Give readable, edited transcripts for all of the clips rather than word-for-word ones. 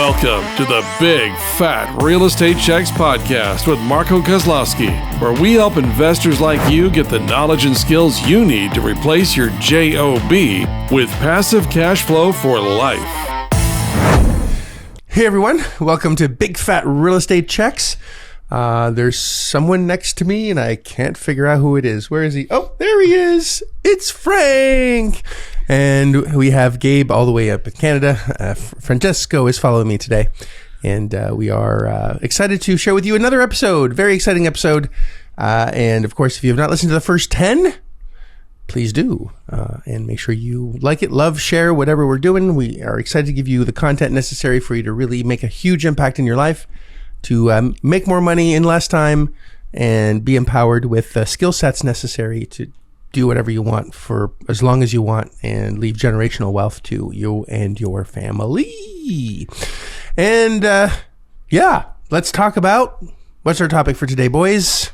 Welcome to the Big Fat Real Estate Checks podcast with Marco Kozlowski, where we help investors like you get the knowledge and skills you need to replace your JOB with passive cash flow for life. Hey everyone, welcome to Big Fat Real Estate Checks. There's someone next to me and I can't figure out who it is. Where is he? Oh, there he is. It's Frank. And we have Gabe all the way up in Canada. Francesco is following me today. And we are excited to share with you another episode. Very exciting episode. And of course, if you have not listened to the first 10, please do. And make sure you like it, love, share, whatever we're doing. We are excited to give you the content necessary for you to really make a huge impact in your life, to make more money in less time, and be empowered with the skill sets necessary to do whatever you want for as long as you want and leave generational wealth to you and your family. And let's talk about, what's our topic for today, boys?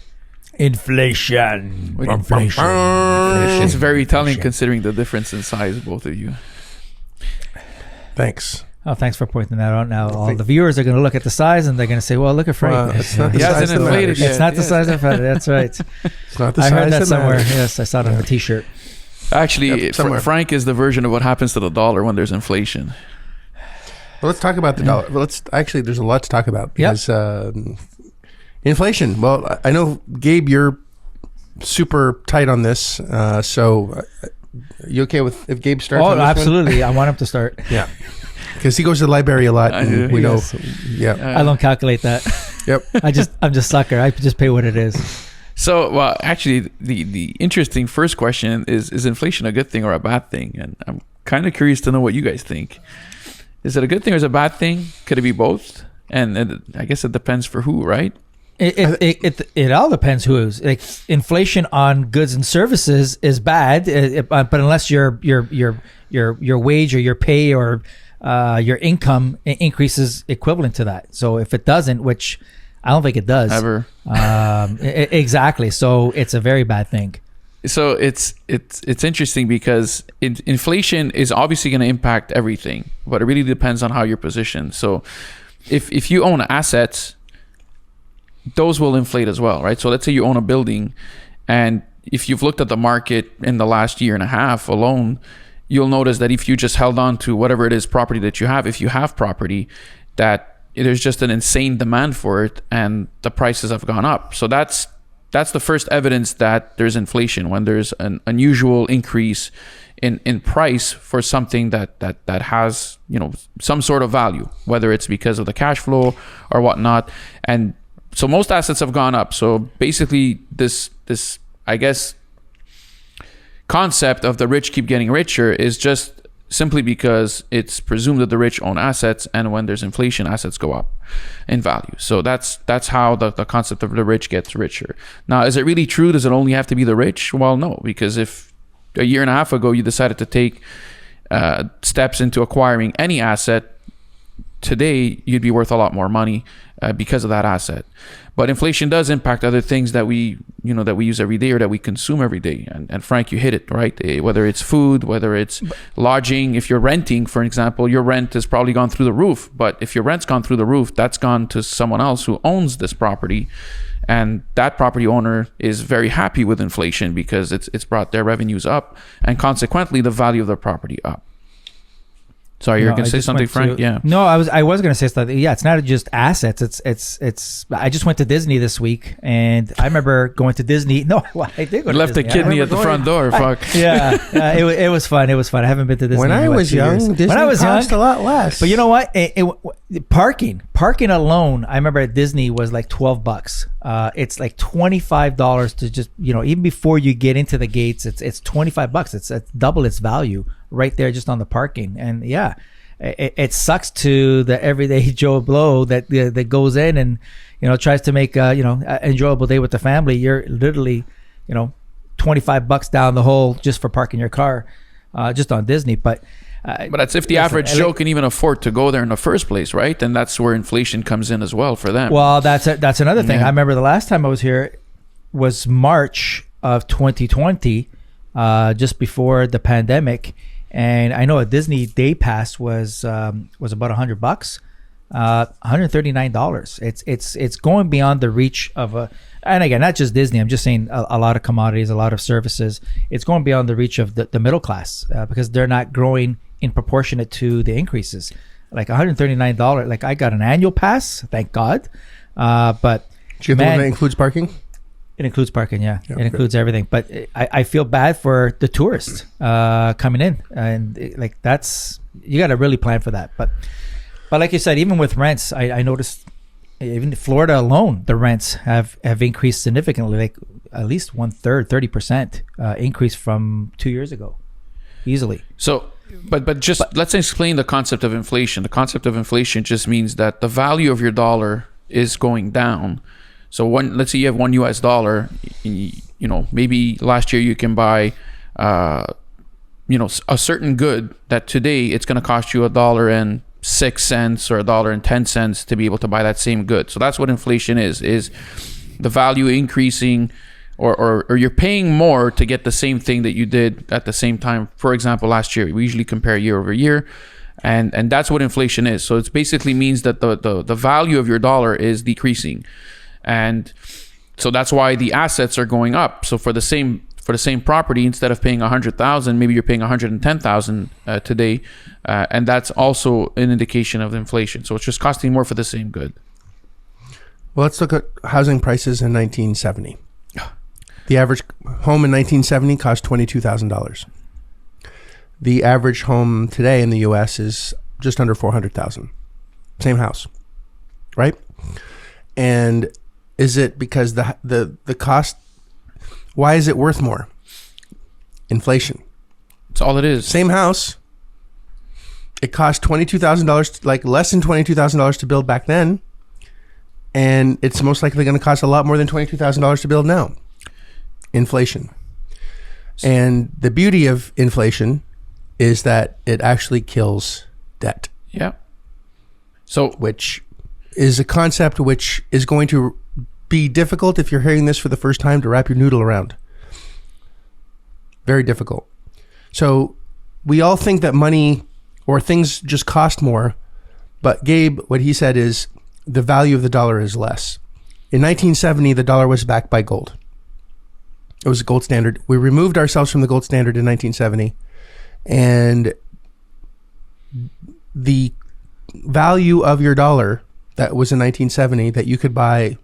Inflation. It's very telling considering the difference in size of both of you. Thanks. Oh, thanks for pointing that out. Now, all the viewers are going to look at the size and they're going to say, well, look at Frank. It's not the He size hasn't that inflated matters. yet. It's not the size of it. That's right. It's not the I size heard that somewhere. matters. Yes, I saw it on a t-shirt. Actually, Yep, somewhere. Frank is the version of what happens to the dollar when there's inflation. Well, let's talk about the dollar. Well, there's a lot to talk about because inflation. Well, I know, Gabe, you're super tight on this. So you okay with if Gabe starts? Oh, on this absolutely. I want him to start. One? Yeah. Because he goes to the library a lot. And we know. Yeah. I don't calculate that. Yep. I'm just sucker. I just pay what it is. So, well, actually, the interesting first question is inflation a good thing or a bad thing? And I'm kind of curious to know what you guys think. Is it a good thing or is it a bad thing? Could it be both? And I guess it depends for who, right? It all depends who's. Like, inflation on goods and services is bad, but unless your wage or your pay or your income increases equivalent to that. So if it doesn't, which I don't think it does Ever. Exactly. So it's a very bad thing. So it's interesting because inflation is obviously going to impact everything, but it really depends on how you're positioned. So if you own assets, those will inflate as well, right? So let's say you own a building, and if you've looked at the market in the last year and a half alone, you'll notice that if you just held on to whatever it is property that you have, if you have property, that there's just an insane demand for it and the prices have gone up. So that's the first evidence that there's inflation, when there's an unusual increase in price for something that has, some sort of value, whether it's because of the cash flow or whatnot. And so most assets have gone up. So basically this I guess concept of the rich keep getting richer is just simply because it's presumed that the rich own assets, and when there's inflation, assets go up in value. So that's how the concept of the rich gets richer. Now, is it really true? Does it only have to be the rich? Well, no, because if a year and a half ago you decided to take steps into acquiring any asset, today you'd be worth a lot more money because of that asset. But inflation does impact other things that we use every day or that we consume every day. And Frank, you hit it, right? Whether it's food, whether it's lodging. If you're renting, for example, your rent has probably gone through the roof. But if your rent's gone through the roof, that's gone to someone else who owns this property. And that property owner is very happy with inflation because it's brought their revenues up, and consequently the value of their property up. Sorry, you're going to say something, Frank? Yeah. No, I was going to say something. Yeah, it's not just assets. It's. I just went to Disney this week, and I remember going to Disney. No, I did go to left Disney. the kidney at the front door. Fuck. Yeah, it was fun. It was fun. I haven't been to Disney When I was young, Disney cost a lot less. But you know what? Parking alone, I remember at Disney was like $12. It's like $25 to just, even before you get into the gates, it's $25. It's double its value right there just on the parking. And yeah, it sucks to the everyday Joe Blow that goes in and tries to make an enjoyable day with the family. You're literally $25 down the hole just for parking your car just on Disney. But that's if the average Joe can even afford to go there in the first place, right? And that's where inflation comes in as well for them. Well, that's another thing. Yeah. I remember the last time I was here was March of 2020, just before the pandemic. And I know a Disney day pass was about $100. $139. It's going beyond the reach of a, and again, not just Disney. I'm just saying a lot of commodities, a lot of services. It's going beyond the reach of the middle class because they're not growing in proportionate to the increases. Like $139. Like I got an annual pass, thank God. But Do you have one that includes parking? It includes parking, yeah. Yeah, it includes everything. But I feel bad for the tourists coming in, and like that's, you got to really plan for that. But like you said, even with rents, I noticed even Florida alone, the rents have increased significantly, like at least 1/3, 30% increase from 2 years ago, easily. So, but just let's explain the concept of inflation. The concept of inflation just means that the value of your dollar is going down. So let's say you have $1 US, maybe last year you can buy, a certain good that today it's going to cost you $1.06 or $1.10 to be able to buy that same good. So that's what inflation is the value increasing, or you're paying more to get the same thing that you did at the same time. For example, last year, we usually compare year over year. And that's what inflation is. So it basically means that the value of your dollar is decreasing. And so that's why the assets are going up. So for the same property, instead of paying $100,000, maybe you're paying $110,000 today, and that's also an indication of inflation. So it's just costing more for the same good. Well, let's look at housing prices in 1970. The average home in 1970 cost $22,000. The average home today in the U.S. is just under $400,000. Same house, right? And is it because the cost? Why is it worth more? Inflation. That's all it is. Same house. It cost $22,000, like less than $22,000 to build back then, and it's most likely going to cost a lot more than $22,000 to build now. Inflation. And the beauty of inflation is that it actually kills debt. Yeah. So, which is a concept which is going to be difficult if you're hearing this for the first time to wrap your noodle around. Very difficult. So we all think that money or things just cost more, but Gabe, what he said is the value of the dollar is less. In 1970, the dollar was backed by gold. It was a gold standard. We removed ourselves from the gold standard in 1970, and the value of your dollar that was in 1970 that you could buy,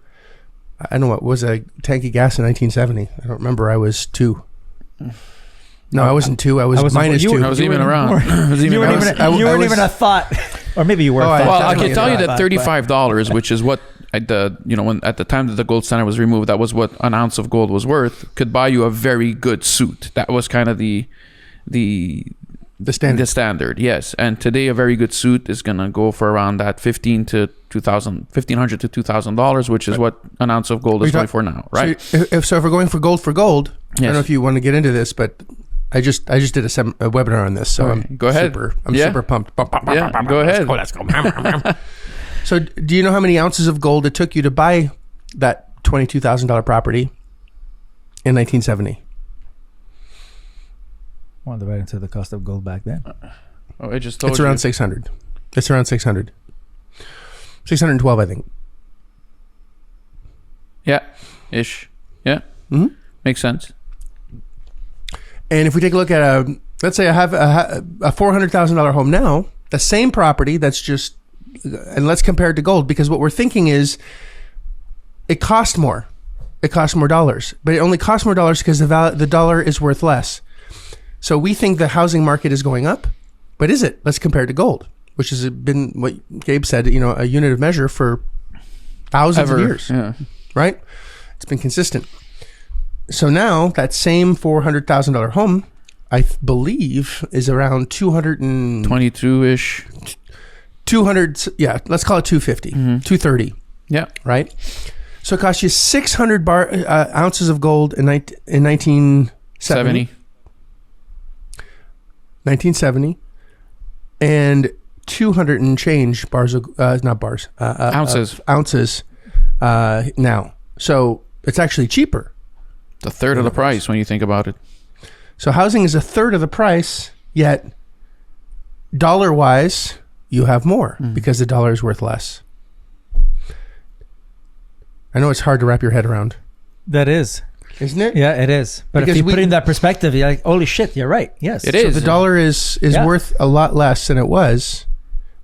I don't know, what was a tank of gas in 1970? I don't remember. I was 2. No, I wasn't 2. I was -2. I was even around. You weren't even a thought, or maybe you were. Well, I can tell you that $35, which is what when at the time that the gold standard was removed, that was what an ounce of gold was worth, could buy you a very good suit. That was kind of the standard, yes. And today, a very good suit is gonna go for around that $1,500 to $2,000, which is what an ounce of gold is going for now, right? So if we're going for gold, I don't know if you want to get into this, but I just did a webinar on this, so go ahead. I'm super pumped. Go ahead. Let's go. So, do you know how many ounces of gold it took you to buy that $22,000 property in 1970? Well, divided into the cost of gold back then. I just told you. It's around 600. It's around 600. 612, I think. Yeah, ish. Yeah, makes sense. And if we take a look at let's say I have a $400,000 home now, the same property that's just, and let's compare it to gold, because what we're thinking is it costs more. It costs more dollars, but it only costs more dollars because the dollar is worth less. So we think the housing market is going up, but is it? Let's compare it to gold, which has been what Gabe said, a unit of measure for thousands of years, right? It's been consistent. So now that same $400,000 home, I believe, is around 22-ish. 200, yeah, let's call it 250, 230. Yeah. Right? So it cost you 600 ounces of gold in 1970. 1970, and 200 and change ounces now. So it's actually cheaper. It's a third of the price when you think about it. So housing is a third of the price, yet dollar-wise, you have more because the dollar is worth less. I know it's hard to wrap your head around. That is. Isn't it? Yeah, it is. But Because if you put it in that perspective, you're like, holy shit, you're right. Yes. It So is. the dollar is worth a lot less than it was,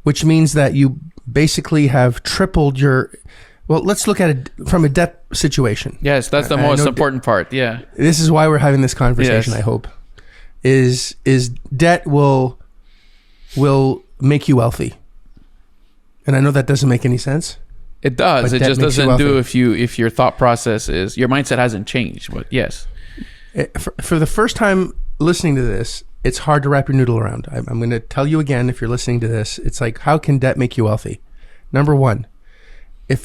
which means that you basically have tripled your... Well, let's look at it from a debt situation. Yes, that's the I most know important part. Yeah. This is why we're having this conversation, Yes. I hope. Is debt will make you wealthy. And I know that doesn't make any sense. It does. But It that just makes you doesn't do wealthy. if your thought process is your mindset hasn't changed. But yes, For the first time listening to this, it's hard to wrap your noodle around. I'm going to tell you again, if you're listening to this, it's like, how can debt make you wealthy? Number one,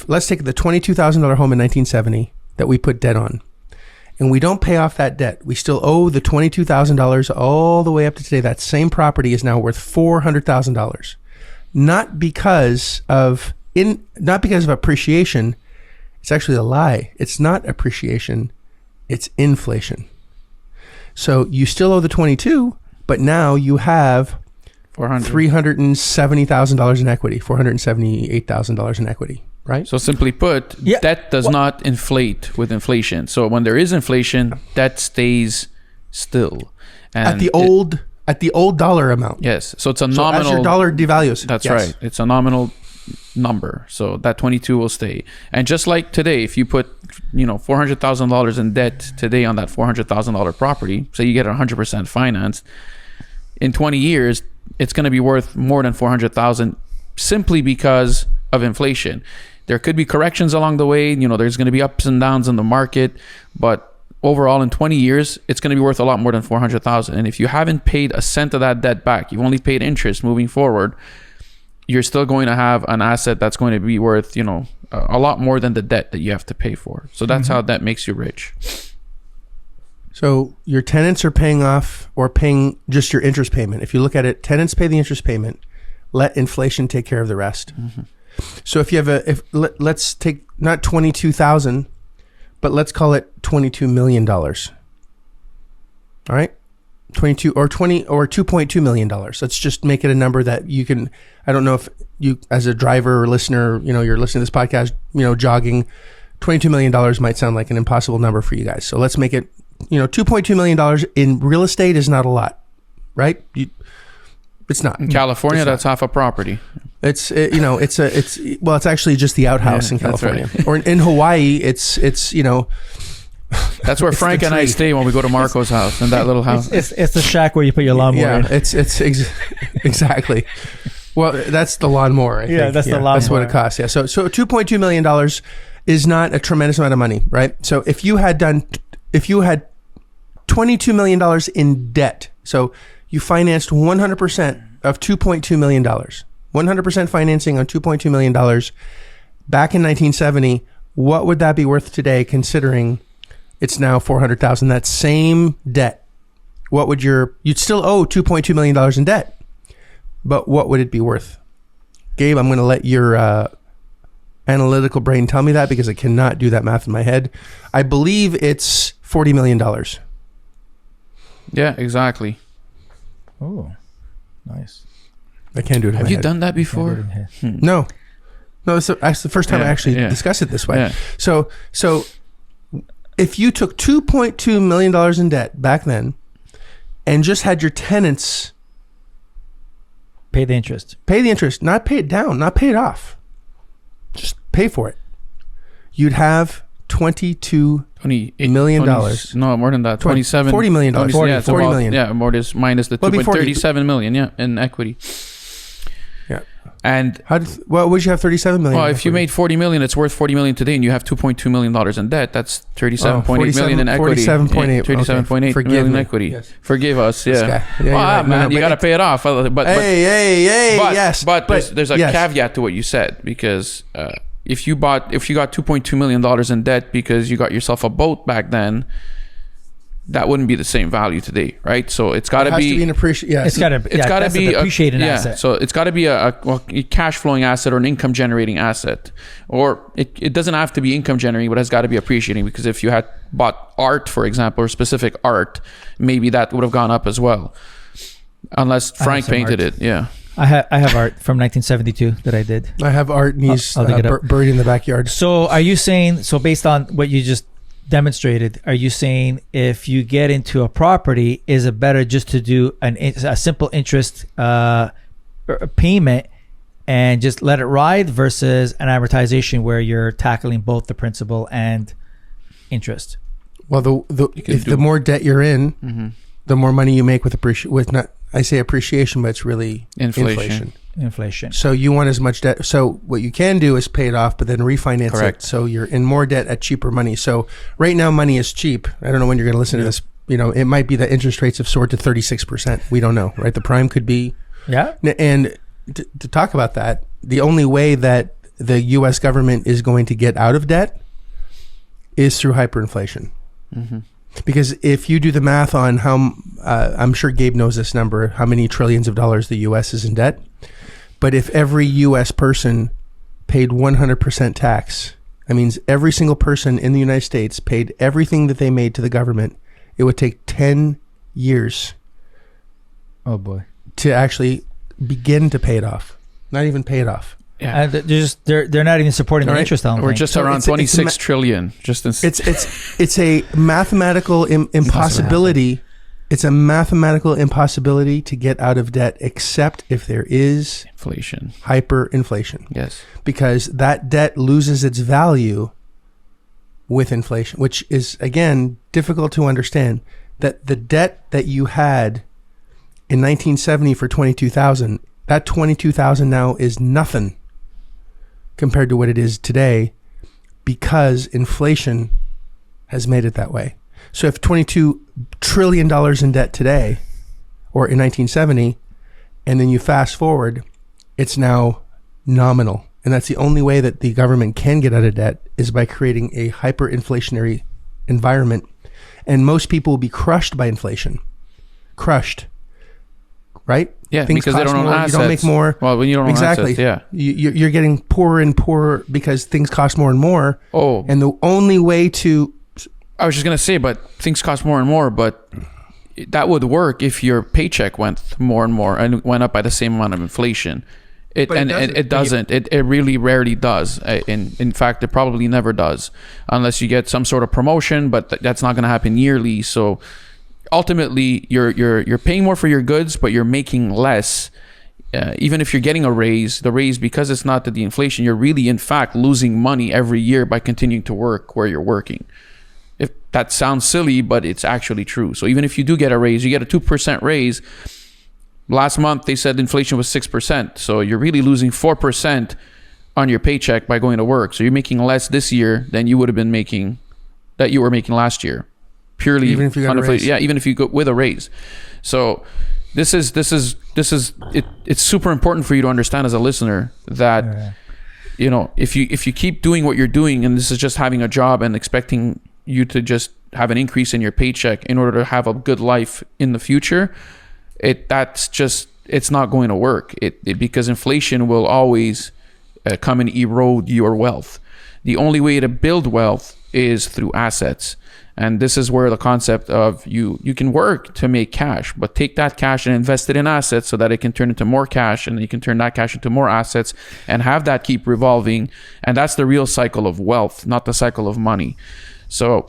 let's take the $22,000 home in 1970 that we put debt on, and we don't pay off that debt. We still owe the $22,000 all the way up to today. That same property is now worth $400,000. Not because of appreciation. It's actually a lie. It's not appreciation. It's inflation. So you still owe the 22, but now you have $370,000 in equity, $478,000 in equity, right? so simply put, Yeah. debt does not inflate with inflation. So when there is inflation, debt stays still. And At the old dollar amount. yes. So it's a So nominal. as your dollar devalues. That's yes. right. It's a nominal number. So that 22 will stay. And just like today, if you put, $400,000 in debt today on that $400,000 property, say you get 100% financed, in 20 years, it's going to be worth more than 400,000 simply because of inflation. There could be corrections along the way. There's going to be ups and downs in the market, but overall in 20 years, it's going to be worth a lot more than 400,000. And if you haven't paid a cent of that debt back, you've only paid interest moving forward, you're still going to have an asset that's going to be worth, a lot more than the debt that you have to pay for. So that's how that makes you rich. So your tenants are paying off or paying just your interest payment. If you look at it, tenants pay the interest payment. Let inflation take care of the rest. So if you have let's take not 22,000, but let's call it $22 million. All right? 22 or 20 or $2.2 million. Let's just make it a number that you can, I don't know if you as a driver or listener, you're listening to this podcast, jogging, $22 million might sound like an impossible number for you guys. So let's make it, $2.2 million in real estate is not a lot, right? It's not. In California, that's half a property. It's actually just the outhouse in that's California. right. Or in Hawaii, it's That's where Frank and I tree. stay when we go to Marco's house, in that little house. It's the shack where you put your lawnmower in. Exactly. Well, that's the lawnmower. I think. that's the That's what lawnmower. it costs. Yeah. So $2.2 million is not a tremendous amount of money, right? So if you had $22 million in debt, so you financed 100% of $2.2 million, 100% financing on $2.2 million back in 1970, what would that be worth today, considering it's now $400,000? That same debt, what would you'd still owe $2.2 million in debt, but what would it be worth? Gabe, I'm going to let your analytical brain tell me that, because I cannot do that math in my head. I believe it's $40 million. Yeah, exactly. Oh, nice. I can't do it in Have my you head. done that before? No, it's the first time I actually yeah. discussed it this way. Yeah. So if you took $2.2 million in debt back then and just had your tenants Pay the interest. pay the interest, not pay it down, not pay it off, just pay for it, you'd have $22 million. No, more than that. 27. $40 million. 20, 40, yeah, it's 40 about- million. Yeah, more this minus the Well, it'd be 40. 37 million. Yeah, in equity. Yeah. And Would you have $37 million? well, if you made 40 million, it's worth 40 million today, and you have $2.2 million in debt. That's 37.8 million in equity. 47.8. 37.8 Forgive million in me. equity. Yes. Forgive us. This Yeah. guy. Yeah, you're Well, right. man, No, you but got to pay it off. But hey, yes. But there's a yes. caveat to what you said, because if you got $2.2 million in debt because you got yourself a boat back then, that wouldn't be the same value today, right? So it's got to be an appreciation. Yes. It's got to be an appreciated asset. So it's got to be a cash flowing asset or an income generating asset, or it doesn't have to be income generating, but it's got to be appreciating, because if you had bought art, for example, or specific art, maybe that would have gone up as well, unless Frank painted it. Yeah. I have art from 1972 that I did. I have art, and he's I'll dig it up. buried in the backyard. So are you saying, so based on what you just demonstrated, are you saying if you get into a property, is it better just to do a simple interest payment and just let it ride versus an amortization where you're tackling both the principal and interest? Well, the more debt you're in, the more money you make with appreciation, but it's really inflation. So you want as much debt. So what you can do is pay it off, but then refinance Correct. it. So you're in more debt at cheaper money. So right now money is cheap. I don't know when you're going to listen to this. You know, it might be that interest rates have soared to 36%. We don't know, right? The prime could be. Yeah. And to talk about that, the only way that the U.S. government is going to get out of debt is through hyperinflation. Because if you do the math on how, I'm sure Gabe knows this number, how many trillions of dollars the U.S. is in debt. But if every U.S. person paid 100% tax, that means every single person in the United States paid everything that they made to the government, it would take 10 years. Oh boy. To actually begin to pay it off. Not even pay it off. Yeah, they're not even supporting the interest. We're just around 26 trillion. It's a mathematical impossibility. It's a mathematical impossibility to get out of debt, except if there is hyperinflation. Yes, because that debt loses its value with inflation, which is again difficult to understand. That the debt that you had in 1970 for 22,000, that 22,000 now is nothing compared to what it is today, because inflation has made it that way. So if $22 trillion in debt today, or in 1970, and then you fast forward, it's now nominal. And that's the only way that the government can get out of debt, is by creating a hyperinflationary environment. And most people will be crushed by inflation. Crushed. Right? Yeah, things because they don't own more, assets. You don't make more. Well, when you don't own assets, yeah. You're getting poorer and poorer because things cost more and more. Oh. And the only way to... I was just going to say, but things cost more and more, but that would work if your paycheck went more and more and went up by the same amount of inflation. It doesn't. It really rarely does. In fact, it probably never does, unless you get some sort of promotion, but that's not going to happen yearly. So ultimately, you're paying more for your goods, but you're making less. Even if you're getting a raise, because it's not the inflation, you're really in fact losing money every year by continuing to work where you're working. If that sounds silly, but it's actually true. So even if you do get a raise, you get a 2% raise. Last month they said inflation was 6%, so you're really losing 4% on your paycheck by going to work. So you're making less this year than you would have been making last year. Purely even if you got a raise. Yeah, even if you go with a raise. So this is it. It's super important for you to understand as a listener that you know, if you keep doing what you're doing, and this is just having a job and expecting you to just have an increase in your paycheck in order to have a good life in the future, it's not going to work. Because inflation will always come and erode your wealth. The only way to build wealth is through assets. And this is where the concept of you can work to make cash, but take that cash and invest it in assets so that it can turn into more cash, and you can turn that cash into more assets and have that keep revolving. And that's the real cycle of wealth, not the cycle of money. So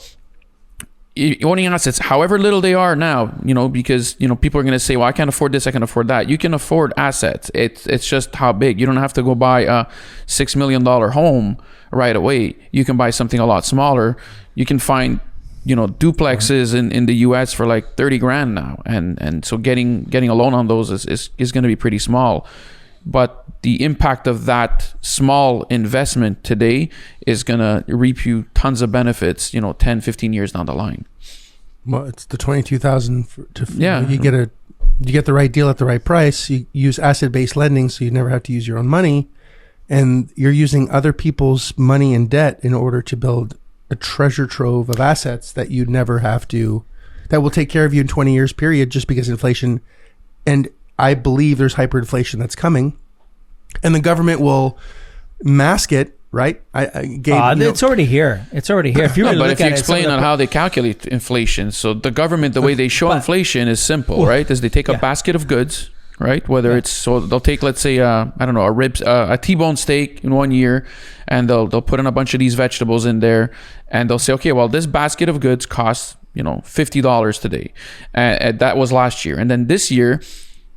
owning assets, however little they are now, you know, because, you know, people are going to say, well, I can't afford this, I can afford that. You can afford assets. It's just how big. You don't have to go buy a $6 million home right away. You can buy something a lot smaller. You can find, you know, duplexes in the US for like 30 grand now. And so getting a loan on those is going to be pretty small. But the impact of that small investment today is going to reap you tons of benefits, you know, 10, 15 years down the line. Well, it's the 22,000 you get the right deal at the right price. You use asset-based lending, so you never have to use your own money, and you're using other people's money and debt in order to build a treasure trove of assets that you'd never have to, that will take care of you in 20 years period, just because inflation. And I believe there's hyperinflation that's coming, and the government will mask it, right? It's already here. It's already here. If you really if you explain on how they calculate inflation, so the government, the way they show inflation is simple, right? Is they take a basket of goods right? Whether it's, so they'll take, let's say, I don't know, a T-bone steak in 1 year, and they'll put in a bunch of these vegetables in there, and they'll say, okay, well, this basket of goods costs, $50 today. That was last year. And then this year,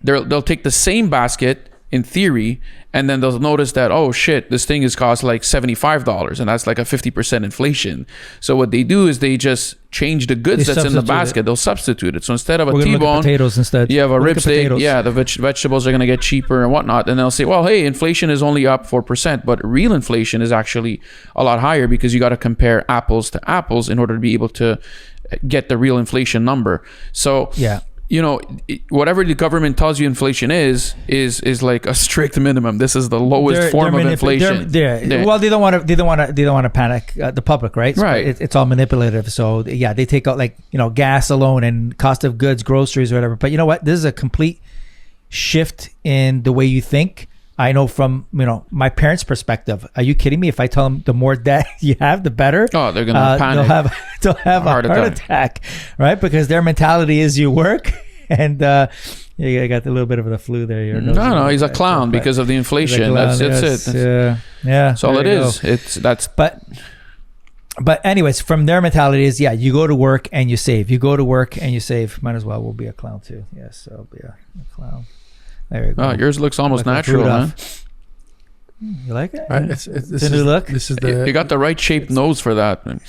they'll take the same basket in theory, and then they'll notice that, oh shit, this thing is cost like $75, and that's like a 50% inflation. So what they do is they just change the goods that's in the basket. They'll substitute it. So instead of a T-bone, potatoes instead. You have a rib steak. Yeah, the vegetables are going to get cheaper and whatnot. And they'll say, well, hey, inflation is only up 4%, but real inflation is actually a lot higher, because you got to compare apples to apples in order to be able to get the real inflation number. So yeah, whatever the government tells you inflation is like a strict minimum. This is the lowest form of inflation. Well, they don't want to panic the public, right? Right. It's all manipulative. So yeah, they take out, like, gas alone and cost of goods, groceries, or whatever. But you know what? This is a complete shift in the way you think. I know from my parents' perspective. Are you kidding me? If I tell them the more debt you have, the better. Oh, they're gonna panic. They'll have a heart attack, right? Because their mentality is you work, and you got a little bit of the flu there. No, he's a clown because of the inflation. That's it. Yeah. That's all it is. But anyways, from their mentality is, you go to work and you save. You go to work and you save. Might as well. We'll be a clown too. Yes, I'll be a clown. There you go. Oh, yours looks almost natural, man. You like it? Right, it's a new look. This is the. You got the right shaped nose for that, man.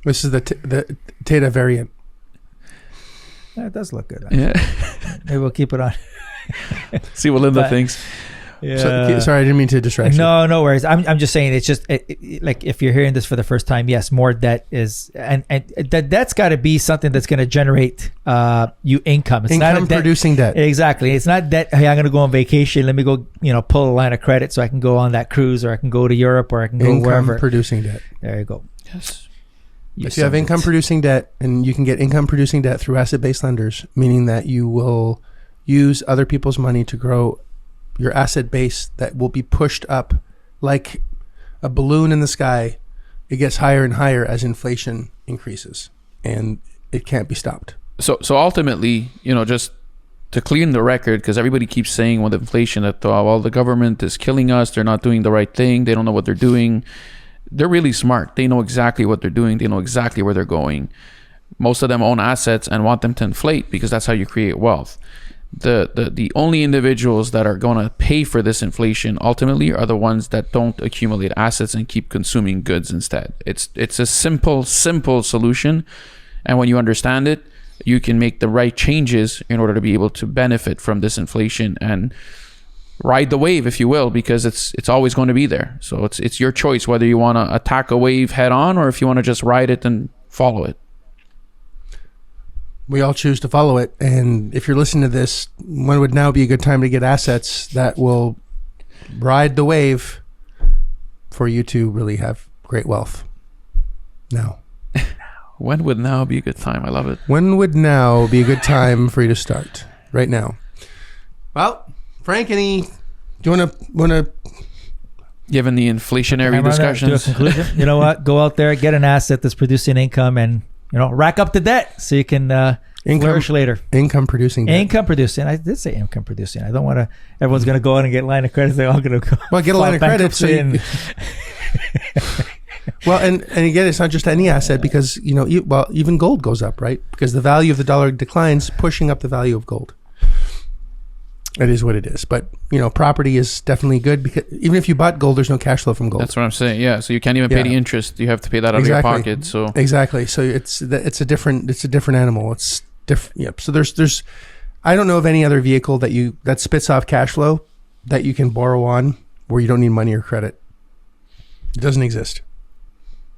This is the Tata variant. Yeah, it does look good. Yeah. Maybe we'll keep it on. See what Linda thinks. Yeah. Sorry, I didn't mean to distract you. No worries. I'm just saying, it's just like, if you're hearing this for the first time, yes, more debt is, and that's got to be something that's going to generate you income. It's not producing debt. Exactly. It's not debt. Hey, I'm going to go on vacation. Let me go, pull a line of credit so I can go on that cruise, or I can go to Europe, or I can go wherever. Income producing debt. There you go. Yes. If you have income producing debt, and you can get income producing debt through asset-based lenders, meaning that you will use other people's money to grow your asset base, that will be pushed up like a balloon in the sky. It gets higher and higher as inflation increases, and it can't be stopped. So ultimately, just to clean the record, because everybody keeps saying with inflation that, the government is killing us. They're not doing the right thing. They don't know what they're doing. They're really smart. They know exactly what they're doing. They know exactly where they're going. Most of them own assets and want them to inflate, because that's how you create wealth. The only individuals that are going to pay for this inflation ultimately are the ones that don't accumulate assets and keep consuming goods instead. It's a simple solution, and when you understand it, you can make the right changes in order to be able to benefit from this inflation and ride the wave, if you will, because it's always going to be there. So it's your choice whether you want to attack a wave head on, or if you want to just ride it and follow it. We all choose to follow it. And if you're listening to this, when would now be a good time to get assets that will ride the wave for you to really have great wealth? Now. When would now be a good time? I love it. When would now be a good time for you to start? Right now. Well, Frank, do you want to given the inflationary discussions? Do a conclusion? You know what? Go out there, get an asset that's producing income, and rack up the debt so you can flourish later. Income producing debt. Income producing. I did say income producing. I don't want to. Everyone's going to go out and get line of credit. They're all going to go. Well, get a line of credit. So well, and again, it's not just any asset, because even gold goes up, right? Because the value of the dollar declines, pushing up the value of gold. It is what it is. But, property is definitely good, because even if you bought gold, there's no cash flow from gold. That's what I'm saying. Yeah. So you can't even pay the interest. You have to pay that out of your pocket. So exactly. So it's a different animal. It's different. Yep. So there's I don't know of any other vehicle that spits off cash flow that you can borrow on where you don't need money or credit. It doesn't exist.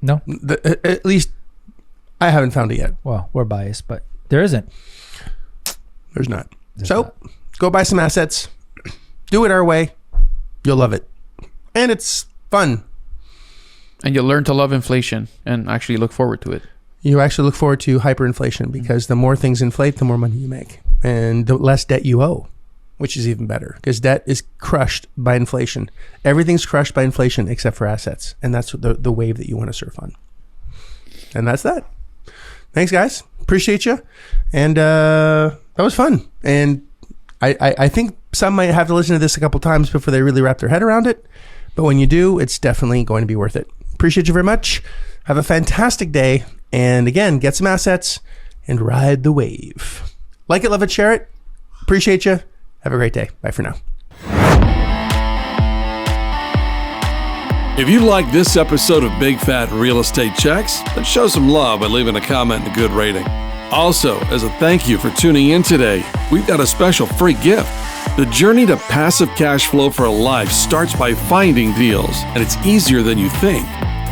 No. At least I haven't found it yet. Well, we're biased, but there isn't. There's not. Go buy some assets. Do it our way. You'll love it. And it's fun. And you'll learn to love inflation and actually look forward to it. You actually look forward to hyperinflation, because the more things inflate, the more money you make. And the less debt you owe, which is even better, because debt is crushed by inflation. Everything's crushed by inflation except for assets. And that's the wave that you want to surf on. And that's that. Thanks, guys. Appreciate you. And that was fun. And I think some might have to listen to this a couple times before they really wrap their head around it. But when you do, it's definitely going to be worth it. Appreciate you very much. Have a fantastic day. And again, get some assets and ride the wave. Like it, love it, share it. Appreciate you. Have a great day. Bye for now. If you like this episode of Big Fat Real Estate Checks, then show some love by leaving a comment and a good rating. Also, as a thank you for tuning in today, we've got a special free gift. The journey to passive cash flow for a life starts by finding deals, and it's easier than you think.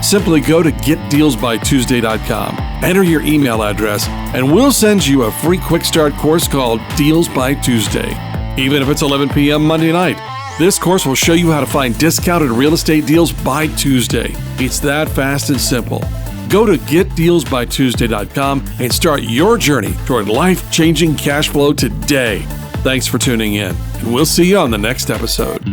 Simply go to getdealsbytuesday.com, enter your email address, and we'll send you a free quick start course called Deals by Tuesday. Even if it's 11 p.m. Monday night, this course will show you how to find discounted real estate deals by Tuesday. It's that fast and simple. Go to getdealsbytuesday.com and start your journey toward life-changing cash flow today. Thanks for tuning in, and we'll see you on the next episode.